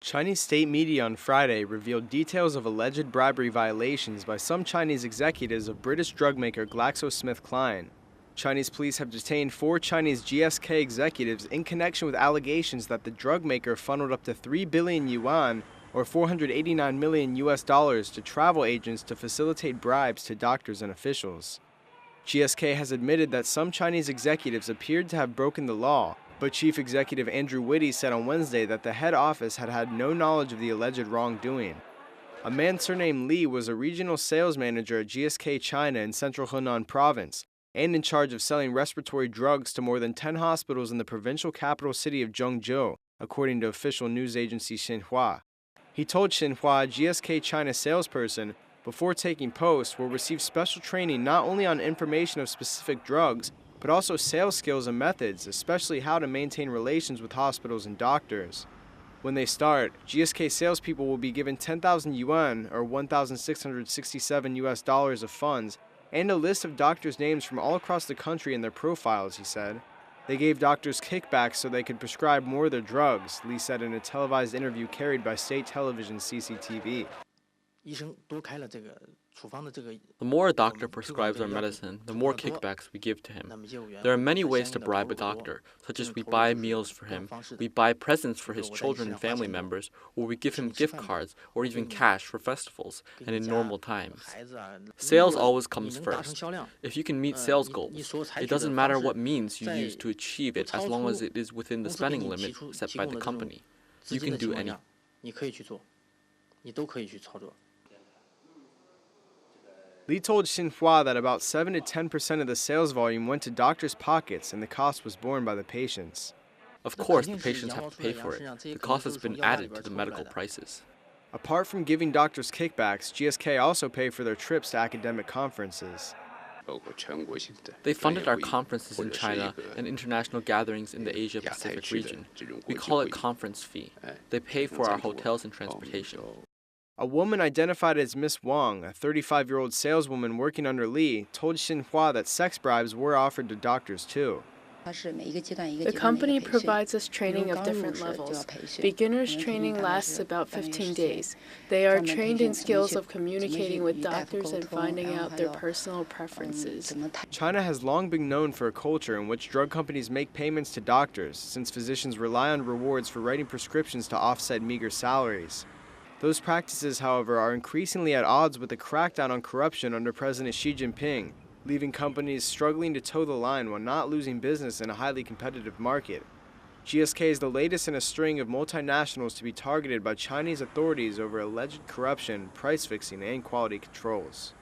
Chinese state media on Friday revealed details of alleged bribery violations by some Chinese executives of British drug maker GlaxoSmithKline. Chinese police have detained 4 Chinese GSK executives in connection with allegations that the drug maker funneled up to 3 billion yuan or $489 million to travel agents to facilitate bribes to doctors and officials. GSK has admitted that some Chinese executives appeared to have broken the law, but Chief Executive Andrew Whitty said on Wednesday that the head office had had no knowledge of the alleged wrongdoing. A man surnamed Li was a regional sales manager at GSK China in central Henan province and in charge of selling respiratory drugs to more than 10 hospitals in the provincial capital city of Zhengzhou, according to official news agency Xinhua. He told Xinhua a GSK China salesperson, before taking post, will receive special training not only on information of specific drugs, but also sales skills and methods, especially how to maintain relations with hospitals and doctors. When they start, GSK salespeople will be given 10,000 yuan or $1,667 of funds and a list of doctors' names from all across the country in their profiles, he said. They gave doctors kickbacks so they could prescribe more of their drugs, Li said in a televised interview carried by state television CCTV. The more a doctor prescribes our medicine, the more kickbacks we give to him. There are many ways to bribe a doctor, such as we buy meals for him, we buy presents for his children and family members, or we give him gift cards or even cash for festivals and in normal times. Sales always comes first. If you can meet sales goals, it doesn't matter what means you use to achieve it as long as it is within the spending limit set by the company. You can do anything. Li told Xinhua that about 7 to 10% of the sales volume went to doctors' pockets and the cost was borne by the patients. Of course, the patients have to pay for it. The cost has been added to the medical prices. Apart from giving doctors kickbacks, GSK also paid for their trips to academic conferences. They funded our conferences in China and international gatherings in the Asia-Pacific region. We call it conference fee. They pay for our hotels and transportation. A woman identified as Miss Wang, a 35-year-old saleswoman working under Li, told Xinhua that sex bribes were offered to doctors too. The company provides us training of different levels. Beginners training lasts about 15 days. They are trained in skills of communicating with doctors and finding out their personal preferences. China has long been known for a culture in which drug companies make payments to doctors, since physicians rely on rewards for writing prescriptions to offset meager salaries. Those practices, however, are increasingly at odds with the crackdown on corruption under President Xi Jinping, leaving companies struggling to toe the line while not losing business in a highly competitive market. GSK is the latest in a string of multinationals to be targeted by Chinese authorities over alleged corruption, price fixing, and quality controls.